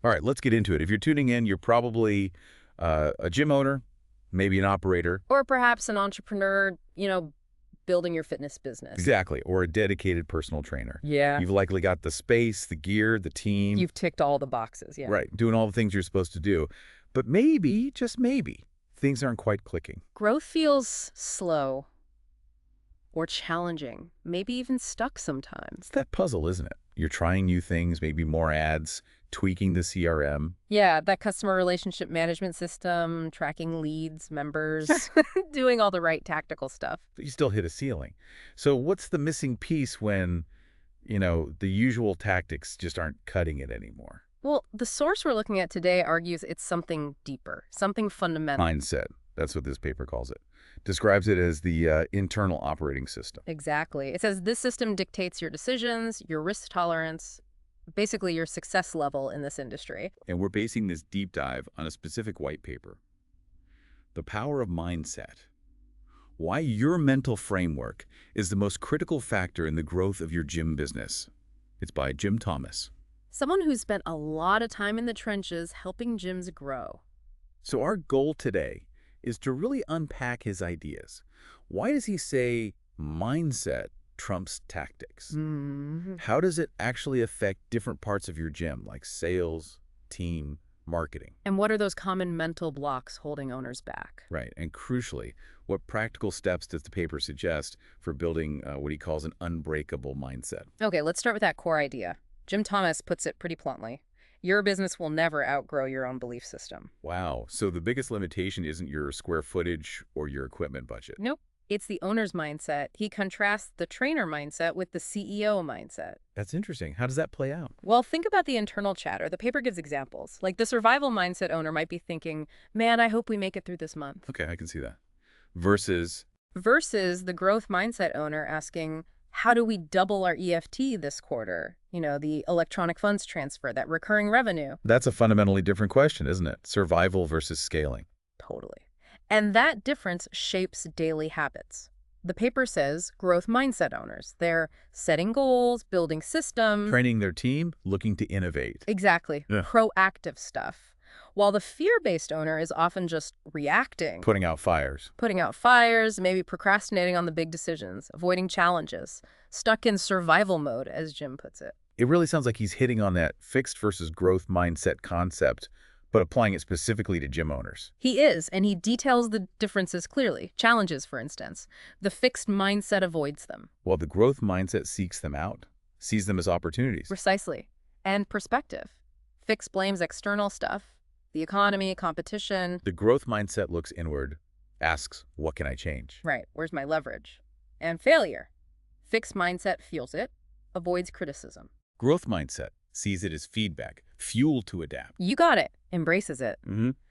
All right, let's get into it. If you're tuning in, you're probably a gym owner, maybe an operator. Or perhaps an entrepreneur, building your fitness business. Exactly, or a dedicated personal trainer. Yeah. You've likely got the space, the gear, the team. You've ticked all the boxes, yeah. Right, doing all the things you're supposed to do. But maybe, just maybe, things aren't quite clicking. Growth feels slow or challenging, maybe even stuck sometimes. It's that puzzle, isn't it? You're trying new things, maybe more ads, tweaking the CRM. Yeah, that customer relationship management system, tracking leads, members, doing all the right tactical stuff. But you still hit a ceiling. So what's the missing piece when, the usual tactics just aren't cutting it anymore? Well, the source we're looking at today argues it's something deeper, something fundamental. Mindset. That's what this paper calls it. Describes it as the internal operating system. Exactly. It says this system dictates your decisions, your risk tolerance, basically your success level in this industry. And we're basing this deep dive on a specific white paper. The Power of Mindset. Why your mental framework is the most critical factor in the growth of your gym business. It's by jthomas. Someone who's spent a lot of time in the trenches helping gyms grow. So our goal today is to really unpack his ideas. Why does he say mindset trumps tactics? How does it actually affect different parts of your gym, like sales, team, marketing? And what are those common mental blocks holding owners back? Right, and crucially, what practical steps does the paper suggest for building what he calls an unbreakable mindset? Okay, let's start with that core idea. Jthomas puts it pretty bluntly. Your business will never outgrow your own belief system. Wow, so the biggest limitation isn't your square footage or your equipment budget. Nope. It's the owner's mindset. He contrasts the trainer mindset with the CEO mindset. That's interesting. How does that play out? Well, think about the internal chatter. The paper gives examples. Like the survival mindset owner might be thinking, man, I hope we make it through this month. Okay, I can see that. Versus, Versus the growth mindset owner asking, how do we double our EFT this quarter? The electronic funds transfer, that recurring revenue. that's a fundamentally different question, isn't it? Survival versus scaling. Totally. And that difference shapes daily habits. The paper says growth mindset owners, they're setting goals, building systems. Training their team, looking to innovate. Exactly. Yeah. Proactive stuff. While the fear-based owner is often just reacting. Putting out fires. Putting out fires, maybe procrastinating on the big decisions, avoiding challenges, stuck in survival mode, as Jim puts it. It really sounds like he's hitting on that fixed versus growth mindset concept, but applying it specifically to gym owners. He is, and he details the differences clearly. Challenges, for instance. The fixed mindset avoids them. While the growth mindset seeks them out, sees them as opportunities. Precisely. And perspective. Fixed blames external stuff, the economy, competition. The growth mindset looks inward, asks, what can I change? Right, where's my leverage? And failure. Fixed mindset feels it, avoids criticism. Growth mindset sees it as feedback, fuel to adapt. You got it, embraces it.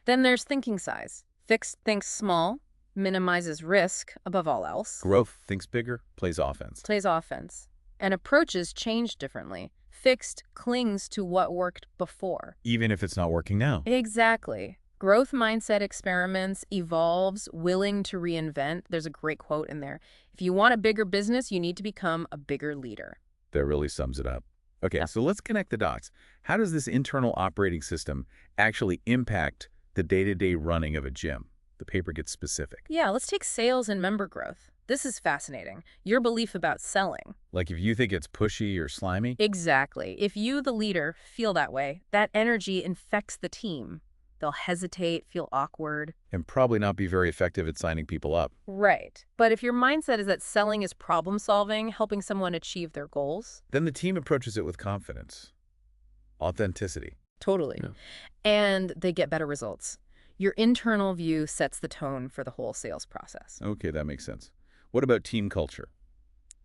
Then there's thinking size. Fixed thinks small, minimizes risk above all else. Growth thinks bigger, plays offense. Plays offense. And approaches change differently. Fixed clings to what worked before. Even if it's not working now. Exactly. Growth mindset experiments, evolves, willing to reinvent. There's a great quote in there. If you want a bigger business, you need to become a bigger leader. That really sums it up. Okay, so let's connect the dots. How does this internal operating system actually impact the day-to-day running of a gym? The paper gets specific. Yeah, let's take sales and member growth. This is fascinating. Your belief about selling. Like if you think it's pushy or slimy? Exactly. If you, the leader, feel that way, that energy infects the team. They'll hesitate, feel awkward. And probably not be very effective at signing people up. Right. But if your mindset is that selling is problem solving, helping someone achieve their goals. Then the team approaches it with confidence. Authenticity. Totally. Yeah. And they get better results. Your internal view sets the tone for the whole sales process. Okay, that makes sense. What about team culture?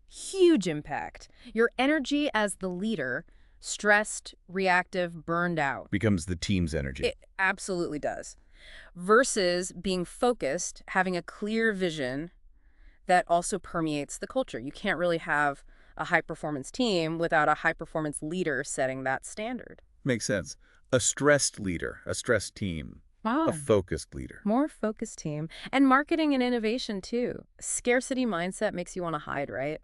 Huge impact. Your energy as the leader, stressed, reactive, burned out. Becomes the team's energy. It absolutely does. Versus being focused, having a clear vision that also permeates the culture. You can't really have a high-performance team without a high-performance leader setting that standard. Makes sense. A stressed leader, a stressed team, a focused leader. More focused team. And marketing and innovation, too. Scarcity mindset makes you want to hide, right?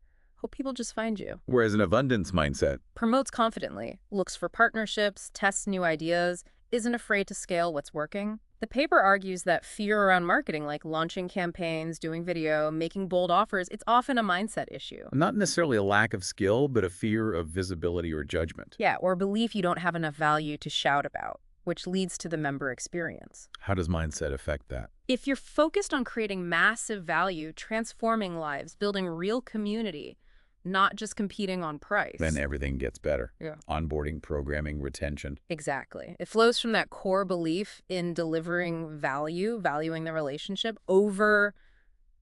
people just find you. Whereas an abundance mindset, Promotes confidently, looks for partnerships, tests new ideas, isn't afraid to scale what's working. The paper argues that fear around marketing, like launching campaigns, doing video, making bold offers, it's often a mindset issue. not necessarily a lack of skill, but a fear of visibility or judgment. Yeah, or belief you don't have enough value to shout about, which leads to the member experience. How does mindset affect that? If you're focused on creating massive value, transforming lives, building real community, not just competing on price. Then everything gets better. Yeah. Onboarding, programming, retention. Exactly. It flows from that core belief in delivering value, valuing the relationship over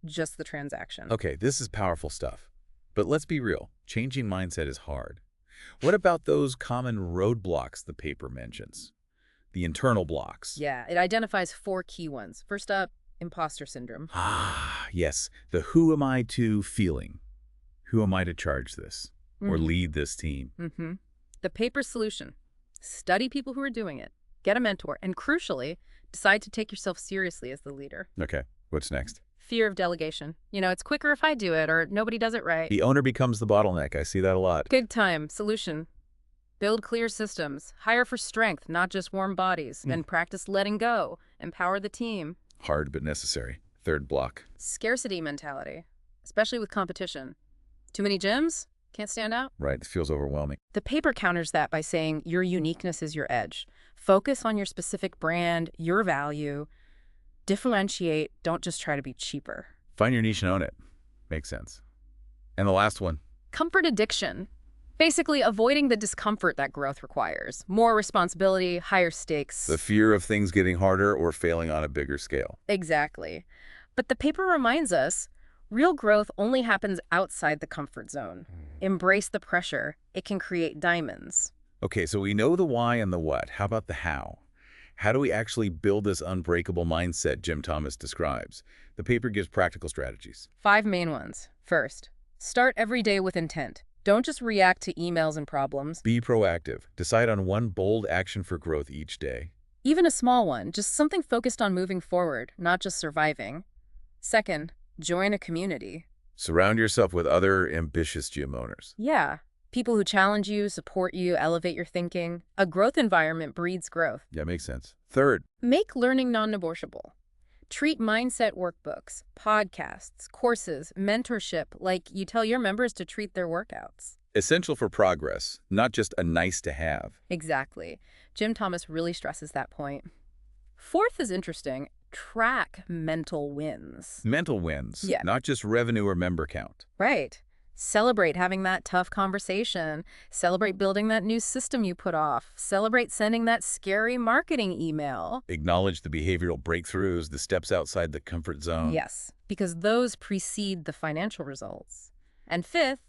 just the transaction. Okay, this is powerful stuff. But let's be real. Changing mindset is hard. What about those common roadblocks the paper mentions? The internal blocks. Yeah, it identifies 4 key ones. First up, imposter syndrome. Ah, yes. The who am I to feeling. Who am I to charge this or lead this team? The paper solution. Study people who are doing it. Get a mentor. And crucially, decide to take yourself seriously as the leader. Okay, what's next? Fear of delegation. You know, it's quicker if I do it or nobody does it right. The owner becomes the bottleneck. I see that a lot. Good time. Solution. Build clear systems. Hire for strength, not just warm bodies. And practice letting go. Empower the team. Hard but necessary. Third block. Scarcity mentality, especially with competition. Too many gyms? Can't stand out? Right, it feels overwhelming. The paper counters that by saying your uniqueness is your edge. Focus on your specific brand, your value. Differentiate. Don't just try to be cheaper. Find your niche and own it. Makes sense. And the last one. Comfort addiction. Basically, avoiding the discomfort that growth requires. More responsibility, higher stakes. The fear of things getting harder or failing on a bigger scale. Exactly. But the paper reminds us, real growth only happens outside the comfort zone. Embrace the pressure. It can create diamonds. Okay, so we know the why and the what. How about the how? How do we actually build this unbreakable mindset Jim Thomas describes? The paper gives practical strategies. 5 main ones. First, start every day with intent. Don't just react to emails and problems. Be proactive. Decide on one bold action for growth each day. Even a small one, just something focused on moving forward, not just surviving. Second, join a community. Surround yourself with other ambitious gym owners. Yeah, people who challenge you, support you, elevate your thinking. A growth environment breeds growth. Yeah, makes sense. Third, Make learning non-negotiable. Treat mindset workbooks, podcasts, courses, mentorship like you tell your members to treat their workouts. essential for progress, not just a nice to have. Exactly. Jim Thomas really stresses that point. Fourth is interesting. Track mental wins. Mental wins, Yeah. not just revenue or member count. Right. Celebrate having that tough conversation. Celebrate building that new system you put off. Celebrate sending that scary marketing email. Acknowledge the behavioral breakthroughs, the steps outside the comfort zone. Yes, because those precede the financial results. And fifth,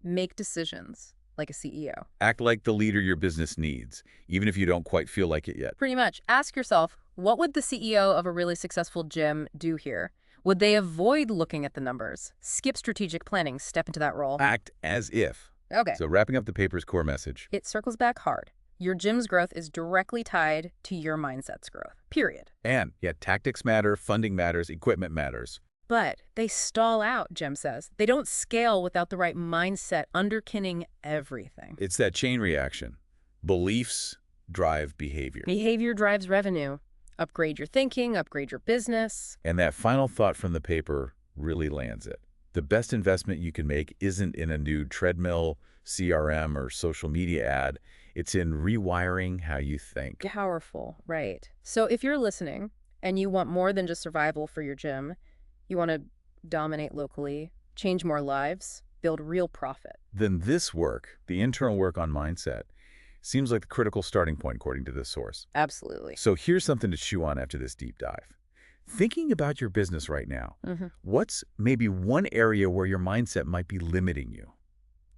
make decisions like a CEO. Act like the leader your business needs, even if you don't quite feel like it yet. Pretty much. Ask yourself, what would the CEO of a really successful gym do here? Would they avoid looking at the numbers? Skip strategic planning, step into that role. Act as if. Okay. So wrapping up the paper's core message. It circles back hard. Your gym's growth is directly tied to your mindset's growth, period. And yet tactics matter, funding matters, equipment matters. But they stall out, Jim says. They don't scale without the right mindset underpinning everything. It's that chain reaction. Beliefs drive behavior. Behavior drives revenue. Upgrade your thinking, upgrade your business. And that final thought from the paper really lands it. The best investment you can make isn't in a new treadmill, CRM, or social media ad. It's in rewiring how you think. Powerful, right. So if you're listening and you want more than just survival for your gym, you want to dominate locally, change more lives, build real profit. Then this work, the internal work on mindset, seems like the critical starting point according to this source. Absolutely. So here's something to chew on after this deep dive. Thinking about your business right now, what's maybe one area where your mindset might be limiting you?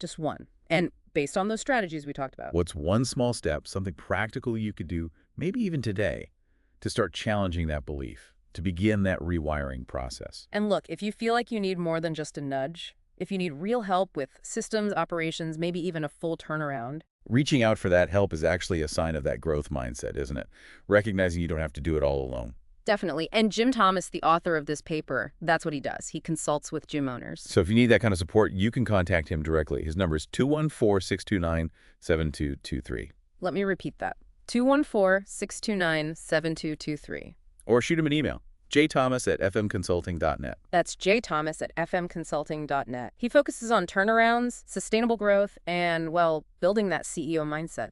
Just one. And based on those strategies we talked about. What's one small step, something practical you could do, maybe even today, to start challenging that belief, to begin that rewiring process? And look, if you feel like you need more than just a nudge, if you need real help with systems, operations, maybe even a full turnaround. Reaching out for that help is actually a sign of that growth mindset, isn't it? Recognizing you don't have to do it all alone. Definitely. And Jim Thomas, the author of this paper, that's what he does. He consults with gym owners. So if you need that kind of support, you can contact him directly. His number is 214-629-7223. Let me repeat that. 214-629-7223. Or shoot him an email, jthomas@fmconsulting.net. That's jthomas@fmconsulting.net. He focuses on turnarounds, sustainable growth, and, well, building that CEO mindset.